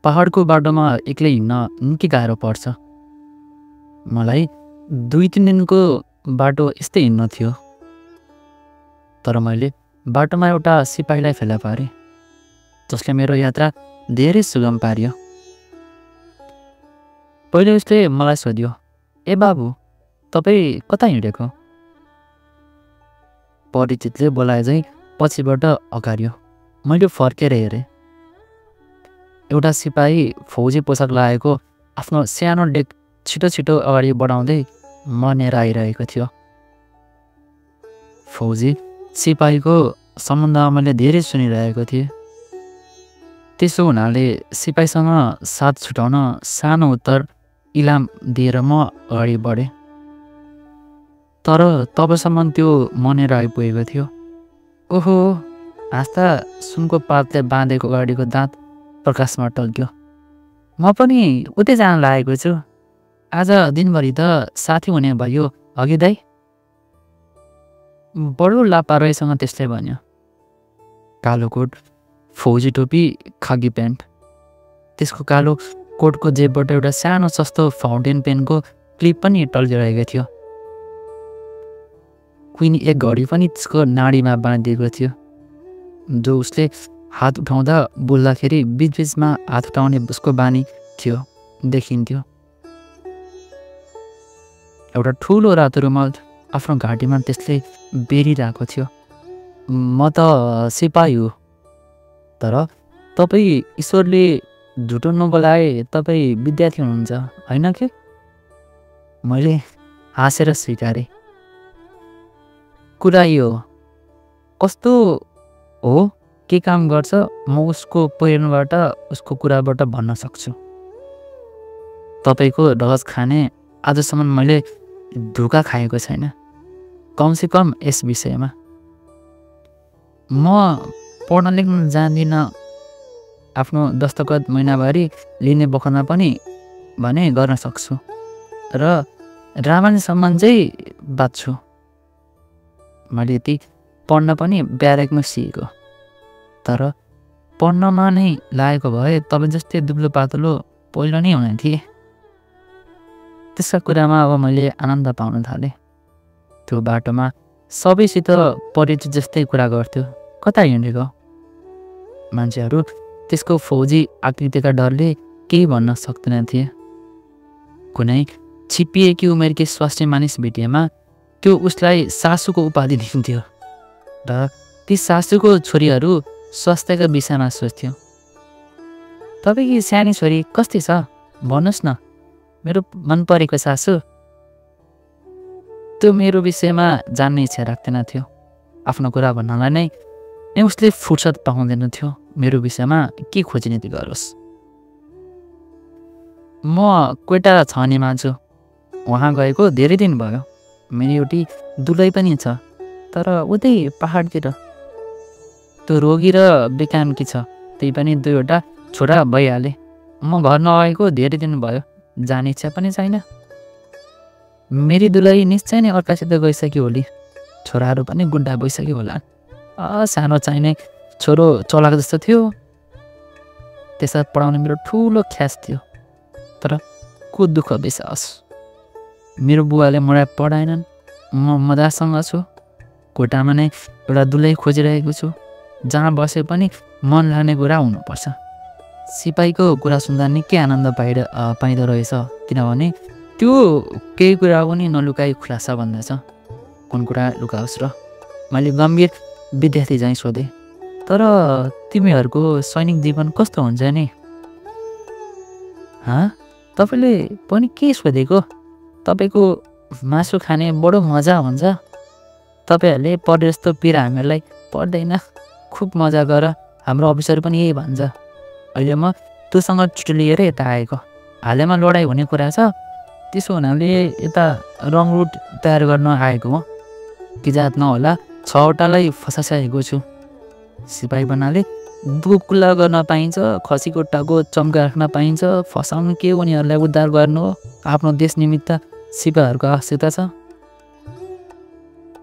पहाडको बाटोमा एक्लै हिँड्न निकै गाह्रो पर्छ। मलाई 2-3 दिनको बाटो यस्तै हिँड्न थियो। तर मैले बाटोमा एउटा सिपाहीलाई फेला पारेँ, जसले मेरो यात्रा धेरै सुगम पार्यो। पहिले उसले मलाई सोध्यो, "ए बाबु, तपाईँ कता हिँडेको?" परिचितले बोलाए झैँ पछिबाट अगाड्यो। मैले फर्केर हेरेँ। एउटा सिपाही फौजी पोसाक लगाएको आफ्नो सानो डेक छिटो छिटो अगाडि बढाउँदै मनेर आइरहेको थियो। फौजी सिपाहीको सम्बन्धमा मैले धेरै सुनिरहेको थिएँ। त्यसो हुनाले सिपाहीसँग साथ छुटाउन सानो उत्तर इलाम दिएर म अगाडि बढेँ। तर तबसम्म त्यो मनेर आइपुगेको थियो। ओहो, हाँस्दा सुनको पातले बाँधेको अगाडिको दाँत प्रकाशमा टल्क्यो। म पनि उतै जान लागेको छु। आज दिनभरि त साथी हुने भयो अघि दाइ? बडो लापरवाहीसँग त्यसले भन्यो। कालो कोट, फौजी टोपी, खाकी प्यान्ट। त्यसको कालो कोटको जेबबाट एउटा सानो सस्तो फाउन्टेन पेनको क्लिप पनि टल्किरहेको थियो। कुनै एक घडी पनि त्यसको नाडीमा बाँधिएको थियो, जो उसले हात उठाउँदा बोल्दाखेरि बिचबिचमा हात उठाउने उसको बानी थियो, देखिन्थ्यो। एउटा ठुलो रातो रुमाल आफ्नो घाँटीमा त्यसले बेरिरहेको थियो। म त सिपाही हो, तर तपाईँ ईश्वरले झुटो नबोलाए तपाईँ विद्यार्थी हुनुहुन्छ होइन के? मैले हाँसेर स्वीकारेँ। कुरा यो हो, कस्तो हो, के काम गर्छ, म उसको पहिरनबाट उसको कुराबाट भन्न सक्छु। तपाईँको ढगस खाने आजसम्म मैले धोका खाएको छैन, कमसेकम यस विषयमा। म पढ्न लेख्न जान्दिनँ। आफ्नो दस्तखत महिनाभरि लिने बखतमा पनि भने गर्न सक्छु र रामायणसम्म चाहिँ बाँच्छु। मैले यति पढ्न पनि ब्यारेकमा सिकेको, तर पढ्नमा नै लागेको भए तपाईँ जस्तै दुब्लो पातलो पहिलो नै हुने थिएँ। त्यसका कुरामा अब मैले आनन्द पाउन थालेँ। त्यो बाटोमा सबैसित परिचित जस्तै कुरा गर्थ्यो। कता हिँडेको? मान्छेहरू त्यसको फौजी आकृतिका डरले केही भन्न सक्दैनथे। कुनै छिपिएकी उमेरकी स्वास्थ्य मानिस भेटिएमा त्यो उसलाई सासूको उपाधि दिन्थ्यो र ती सासूको छोरीहरू स्वास्थ्यका विषयमा सोच्थ्यो। तपाईँकी सानी छोरी कस्तै छ भन्नुहोस् न, मेरो मन परेको सासू। त्यो मेरो विषयमा जान्ने इच्छा राख्दैन थियो। आफ्नो कुरा भन्नलाई नै उसले फुर्सद पाउँदैन थियो। मेरो विषयमा के खोजिनीति गरोस्। म कोइटा छाउनीमा छु। वहाँ गएको धेरै दिन भयो। मेरो एउटी दुलै पनि छ, तर उतै पहाडतिर। त्यो रोगी र बेकामकी छ, त्यही पनि 2वटा छोरा भइहाले। म घर नआएको धेरै दिन भयो, जाने इच्छा पनि छैन। मेरी दुलै निश्चय नै अर्कासित गइसक्यो होली। छोराहरू पनि गुड्डा भइसक्यो होला। सानो चाहिने छोरो चलाक जस्तो थियो। त्यसलाई पढाउने मेरो ठुलो ख्यास थियो, तर को दुःख बिसाओस्, मेरो बुवाले मलाई पढाएनन्। म मजासँग छु। कोटामा नै एउटा दुलै खोजिरहेको छु, जहाँ बसे पनि मन लाग्ने कुरा हुनुपर्छ। सिपाहीको कुरा सुन्दा निकै आनन्द पाइदो रहेछ, किनभने त्यो केही कुरा पनि नलुकाई खुलासा भन्दैछ। कुन कुरा लुकाओस् र? मैले गम्भीर विद्यार्थी झैँ सोधेँ। तर तिमीहरूको सैनिक जीवन कस्तो हुन्छ नि? तपाईँले पनि के सोधेको? तपाईँको मासु खाने बडो मजा हुन्छ। तपाईँहरूले पढे जस्तो पिर हामीहरूलाई पर्दैन। खुब मजा गर, हाम्रो अफिसर पनि यही भन्छ। अहिले म तँसँग छुट्टी लिएर यता आएको। हालैमा लडाइँ हुने कुरा छ, त्यसो हुनाले यता रङ रुट तयार गर्न आएको हो। किजात नहोला, 6वटालाई फसाइसकेको छु। सिपाही बनाले दुःख खुल्ला गर्न पाइन्छ, खसीको टाउको चम्का राख्न पाइन्छ। फसाउनु के उनीहरूलाई उद्धार गर्नु हो। आफ्नो देश निमित्त सिपाहीहरूको आवश्यकता छ।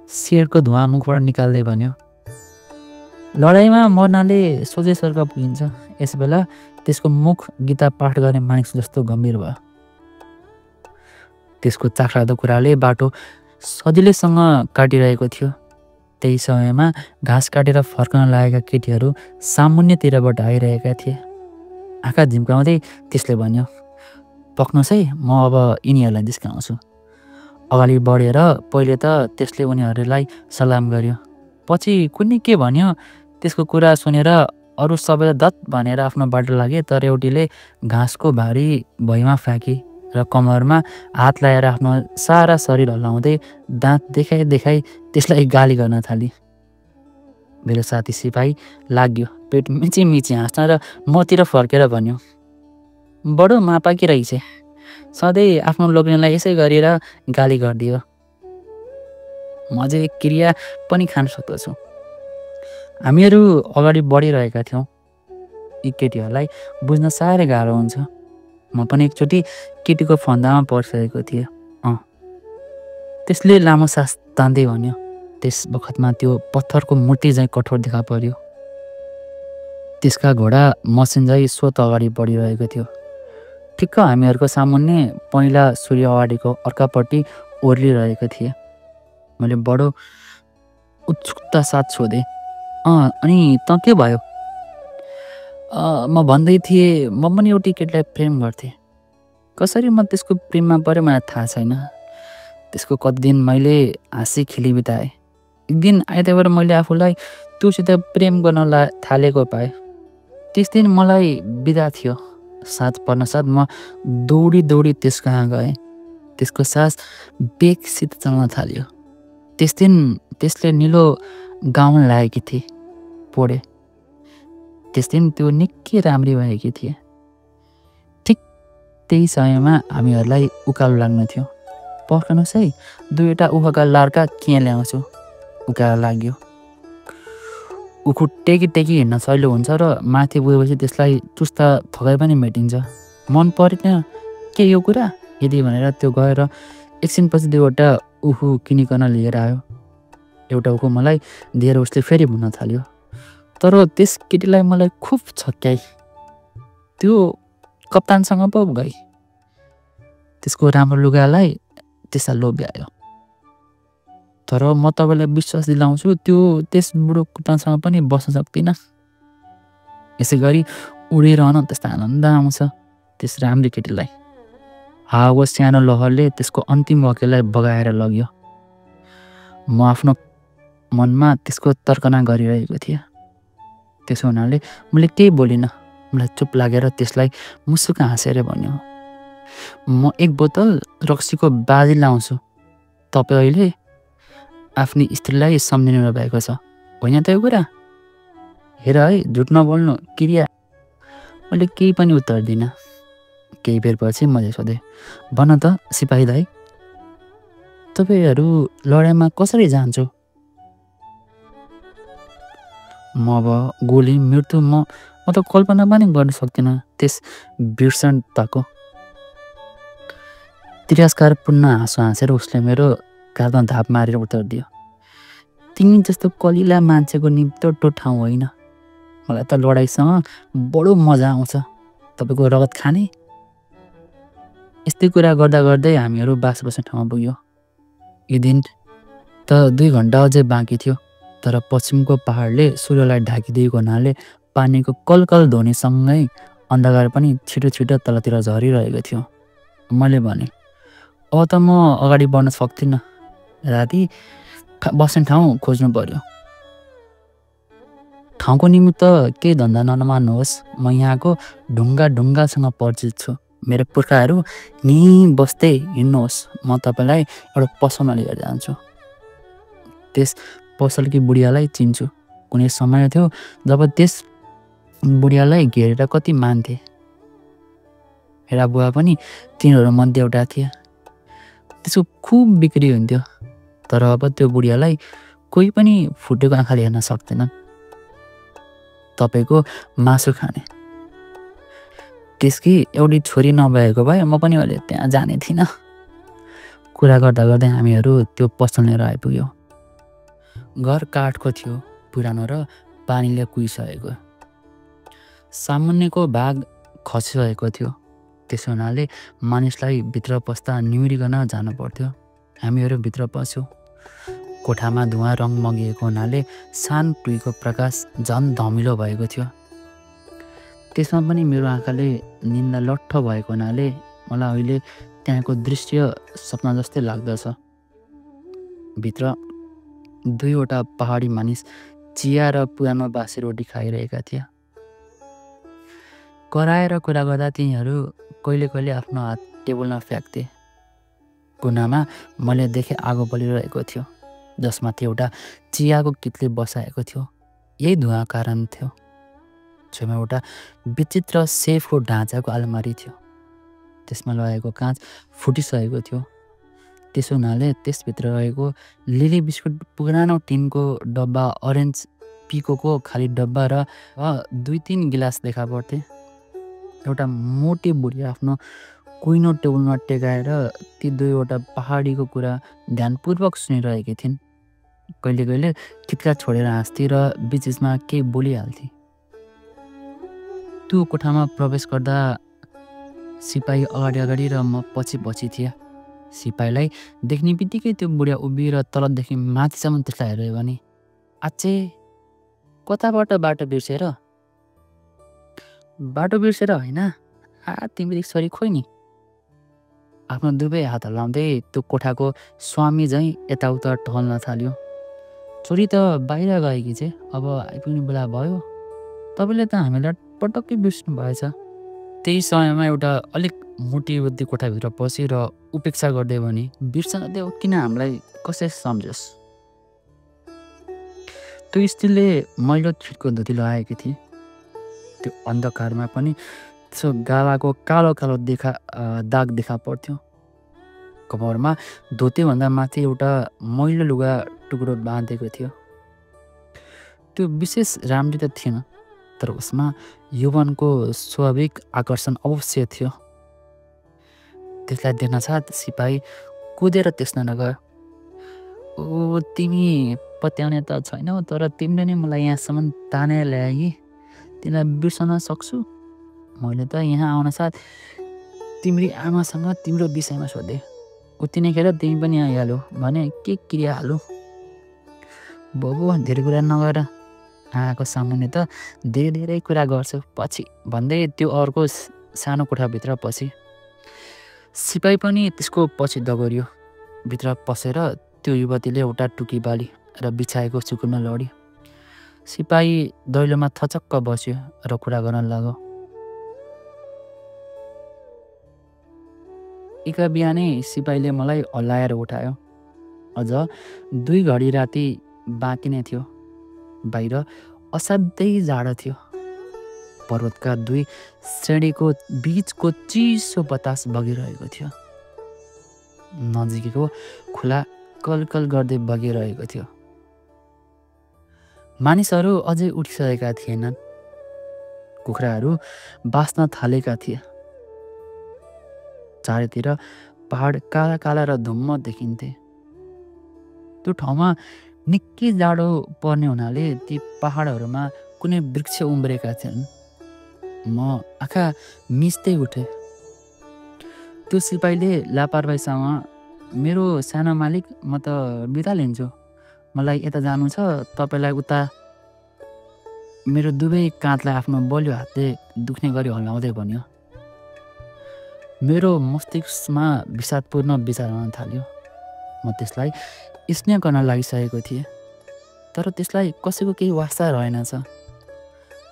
सिगरेटको धुवा मुखबाट निकाल्दै भन्यो। लडाइँमा मर्नाले सोझै स्वर्ग पुगिन्छ। यसबेला त्यसको मुख गीता पाठ गर्ने मानिस जस्तो गम्भीर भयो। त्यसको चाखलाग्दो कुराले बाटो सजिलैसँग काटिरहेको थियो। त्यही समयमा घाँस काटेर फर्कन लागेका केटीहरू सामुन्नेतिरबाट आइरहेका थिए। आँखा झिम्काउँदै त्यसले भन्यो, पक्नुहोस् है, म अब यिनीहरूलाई जिस्काउँछु। अगाडि बढेर पहिले त त्यसले उनीहरूलाई सलाम गर्यो। पछि कुनै के भन्यो। त्यसको कुरा सुनेर अरू सबैलाई दत भनेर आफ्नो बाटो लागे। तर एउटीले घाँसको भारी भुइँमा फ्याँकी र कम्मरमा हात लगाएर आफ्नो सारा शरीर हल्लाउँदै दाँत देखाइ त्यसलाई गाली गर्न थाली। मेरो साथी सिपाही लाग्यो। पेट मिची मिची हाँस्न र मतिर फर्केर भन्यो, बडो मापाकी रहेछ, सधैँ आफ्नो लोग्नेलाई यसै गरेर गाली गरिदियो। म चाहिँ क्रिया पनि खान सक्दछु। हामीहरू अगाडि बढिरहेका थियौँ। यी केटीहरूलाई बुझ्न साह्रै गाह्रो हुन्छ। म पनि एकचोटि केटीको फन्दामा पर्सकेको थिएँ। त्यसले लामो सास तान्दै भन्यो, त्यस बखतमा त्यो पत्थरको मूर्ति झैँ कठोर देखा पर्यो। त्यसका घोडा मसिन झैँ स्वत अगाडि बढिरहेको थियो। ठिक्क हामीहरूको सामुन्ने पहिला सूर्य अगाडिको अर्कापट्टि ओर्लिरहेको थिए। मैले बडो उत्सुकता साथ सोधेँ, अनि त के भयो? म भन्दै थिएँ, म पनि एउटी केटीलाई प्रेम गर्थेँ। कसरी म त्यसको प्रेममा पऱ्यो मलाई थाहा छैन। त्यसको कति दिन मैले हाँसी खेली बिताएँ। एक दिन आइतबार मैले आफूलाई त्योसित प्रेम गर्न थालेको पाएँ। त्यस दिन मलाई बिदा थियो। साँझ पर्न साथ म दौडी त्यस कहाँ गएँ। त्यसको सास बेगसित चल्न थाल्यो। त्यस दिन त्यसले निलो गाउन लागेकी थिए। पढे त्यस दिन त्यो निकै राम्री भएकी थिए। ठिक त्यही समयमा हामीहरूलाई उकालो लाग्नु थियो। पर्खनुहोस् है, दुईवटा उखका लार्का के ल्याउँछु। उकालो लाग्यो। उखु टेकी हिँड्न सहिलो हुन्छ र माथि पुगेपछि त्यसलाई चुस्ता थगाइ पनि मेटिन्छ। मन परेन के यो कुरा यदि भनेर त्यो गएर एकछिनपछि दुईवटा उखु किनिकन लिएर आयो। एउटा उखु मलाई दिएर उसले फेरि भन्न थाल्यो। तर त्यस केटीलाई मलाई खुब छक्क्याई। त्यो कप्तानसँग पो गई। त्यसको राम्रो लुगालाई त्यसलाई लोभ्यायो। तर म तपाईँलाई विश्वास दिलाउँछु, त्यो त्यस बुढो कप्तानसँग पनि बस्न सक्दिनँ। यसै गरी उडिरहन त्यस्तो आनन्द आउँछ त्यस राम्री केटीलाई। हावा सानो लहरले त्यसको अन्तिम वाक्यलाई बगाएर लग्यो। म आफ्नो मनमा त्यसको तर्कना गरिरहेको थिएँ। त्यसो हुनाले मैले केही बोलिनँ। मलाई चुप लागेर त्यसलाई मुसुक हाँसेर भन्यो, म एक बोतल रक्सीको बाजी लाउँछु। तपाईँ अहिले आफ्नी स्त्रीलाई सम्झिनु भएको छ होइन त यो कुरा? हेर है, झुट नबोल्नु क्रिया। मैले केही पनि उत्तर दिनँ। केही बेरपछि मैले सोधेँ, भन त सिपाही दाइ, तपाईँहरू लडाइँमा कसरी जान्छु? म अब गोली मृत्यु म त कल्पना पनि गर्न सक्दिनँ त्यस भीषणताको। तिरस्कारपूर्ण हाँसो हाँसेर उसले मेरो काँधमा धाप मारेर उत्तर दियो, तिमी जस्तो कलिला मान्छेको निम्ति त्यो ठाउँ होइन। मलाई त लडाइँसँग बडो मजा आउँछ। तपाईँको रगत खाने। यस्तै कुरा गर्दा गर्दै हामीहरू बास बस्ने ठाउँमा पुग्यो। यो दिन त 2 घन्टा अझै बाँकी थियो। तर पश्चिमको पहाडले सूर्यलाई ढाकिदिएको हुनाले पानीको कलकल ध्वनिसँगै अन्धकार पनि छिटो छिटो तलतिर झरिरहेको थियो। मैले भने, अब त म अगाडि बढ्न सक्दिनँ। राति बस्ने ठाउँ खोज्नु पर्यो। ठाउँको निमित्त केही धन्दा नमान्नुहोस्। म यहाँको ढुङ्गासँग परिचित छु। मेरो पुर्खाहरू यहीँ बस्दै हिँड्नुहोस्। म तपाईँलाई एउटा पसलमा लिएर जान्छु। त्यस पसलकी बुढियालाई चिन्छु। कुनै समय थियो जब त्यस बुढियालाई घेरेर कति मान्थे। मेरा बुवा पनि तिनीहरूमध्ये एउटा थिए। त्यसको खुब बिक्री हुन्थ्यो। तर अब त्यो बुढियालाई कोही पनि फुटेको आँखाले हेर्न सक्दैनन्। तपाईँको मासु खाने। त्यसकी एउटी छोरी नभएको भए म पनि अहिले त्यहाँ जाने थिइनँ। कुरा गर्दा गर्दै हामीहरू त्यो पसल लिएर आइपुग्यौँ। घर काठको थियो, पुरानो र पानीले कुहिसकेको। सामुन्नेको भाग खसिरहेको थियो। त्यसो हुनाले मानिसलाई भित्र पस्दा निहुरिकन जानु पर्थ्यो। हामीहरू भित्र पस्यौँ। कोठामा धुवा रङ मगिएको हुनाले सान टुईको प्रकाश झन् धमिलो भएको थियो। त्यसमा पनि मेरो आँखाले निन्दा लट्ठ भएको हुनाले मलाई अहिले त्यहाँको दृश्य सपना जस्तै लाग्दछ। भित्र 2वटा पहाडी मानिस चिया र पुरानो बासी रोटी खाइरहेका थिए। कराएर कुरा गर्दा तिनीहरू कहिले कहिले आफ्नो हात टेबलमा फ्याँक्थे। कुनामा मैले देखेँ आगो बलिरहेको थियो, जसमाथि एउटा चियाको कित्ली बसाएको थियो। यही धुवा कारण थियो। छेउमा एउटा विचित्र सेफको ढाँचाको अलमारी थियो। त्यसमा लगाएको काँच फुटिसकेको थियो। त्यसो हुनाले त्यसभित्र रहेको लिली बिस्कुट, पुरानो टिनको डब्बा, अरेन्ज पिकोको खाली डब्बा र 2-3 गिलास देखा पर्थे। एउटा मोटी बुढी आफ्नो कुइनो टेबलमा टेकाएर ती 2वटा पहाडीको कुरा ध्यानपूर्वक सुनिरहेकी थिइन्। कहिले कहिले किटका छोडेर हाँस्थे र बिचबिचमा केही बोलिहाल्थे। त्यो कोठामा प्रवेश गर्दा सिपाही अगाडि अगाडि र म पछि पछि थिएँ। सिपाहीलाई देख्ने बित्तिकै त्यो बुढिया उभिएर तलदेखि माथिसम्म त्यसलाई हेऱ्यो भने, आच्छे कताबाट बाटो बिर्सेर? बाटो बिर्सेर होइन, तिमीले छोरी खोइ नि। आफ्नो दुवै हात हल्लाउँदै त्यो कोठाको स्वामी झैँ यताउता टहल्न थाल्यो। छोरी त बाहिर गएकी छे, अब आइपुग्ने बेला भयो। तपाईँले त हामीलाई पटक्कै बिर्स्नु भएछ। त्यही समयमा एउटा अलिक मोटी बुद्धि कोठाभित्र पसी र उपेक्षा गर्दै भने, बिर्सन देऊ, किन हामीलाई कसै सम्झोस्। त्यो स्त्रीले मैलो छिटको धुती लगाएकी थिए। त्यो अन्धकारमा पनि त्यसो गालाको कालो कालो दाग देखा पर्थ्यो। कपारमा धोतीभन्दा माथि एउटा मैलो लुगा टुक्रो बाँधेको थियो। त्यो विशेष राम्री त थिएन, तर उसमा यौवनको स्वाभाविक आकर्षण अवश्य थियो। त्यसलाई देख्नसाथ सिपाही कुदेर त्यसमा गयो। ओ तिमी पत्याउने त छैनौ, तर तिमीले नै मलाई यहाँसम्म तानेर ल्याए कि तिमीलाई बिर्सन सक्छु। मैले त यहाँ आउनसाथ तिम्री आमासँग तिम्रो विषयमा सोधेँ। उत्तिनैखेर तिमी पनि आइहाल्यो भने के क्रिया हालु। बाबु धेरै कुरा नगर, आँखाको सामुन्ने त धेरै कुरा गर्छु पछि भन्दै त्यो अर्को सानो कोठाभित्र पसी। सिपाही पनि त्यसको पछि दगुर्यो। भित्र पसेर त्यो युवतीले एउटा टुकी बाली र बिछाएको सुकुनमा लडी। सिपाही दैलोमा थचक्क बस्यो र कुरा गर्न लाग्यो। एका बिहानै सिपाहीले मलाई हल्लाएर उठायो। अझ 2 घडी राति बाँकी नै थियो। बाहिर असाध्यै जाडो थियो। पर्वतका 2 श्रेणीको बीचको चिसो बतास बगिरहेको थियो। नजिकैको खोला कलकल गर्दै बगिरहेको थियो। मानिसहरू अझै उठिसकेका थिएनन्। कुखुराहरू बाँच्न थालेका थिए। चारैतिर पहाड काला काला र धुम्म देखिन्थे। त्यो ठाउँमा निकै जाडो पर्ने हुनाले ती पहाडहरूमा कुनै वृक्ष उम्रेका थिएनन्। म आँखा मिच्दै उठेँ। त्यो सिपाहीले लापरवाहीसँग, मेरो सानो मालिक, म त बिदा लिन्छु, मलाई यता जानु छ, तपाईँलाई उता। मेरो दुवै काँधलाई आफ्नो बलियो हातले दुख्ने गरी हल्लाउँदै भन्यो। मेरो मस्तिष्कमा विषादपूर्ण विचार आउन थाल्यो। म त्यसलाई स्नेह गर्न लागिसकेको थिएँ, तर त्यसलाई कसैको केही वास्ता रहेनछ।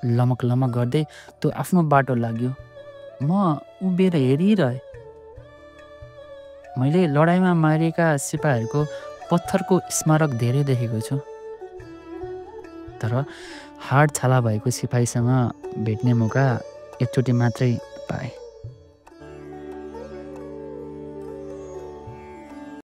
लमक लमक गर्दै त्यो आफ्नो बाटो लाग्यो। म उभिएर हेरिरहेँ। मैले लडाइँमा मारिएका सिपाहीहरूको पत्थरको स्मारक धेरै देखेको छु, तर हाड छाला भएको सिपाहीसँग भेट्ने मौका एकचोटि मात्रै पाएँ।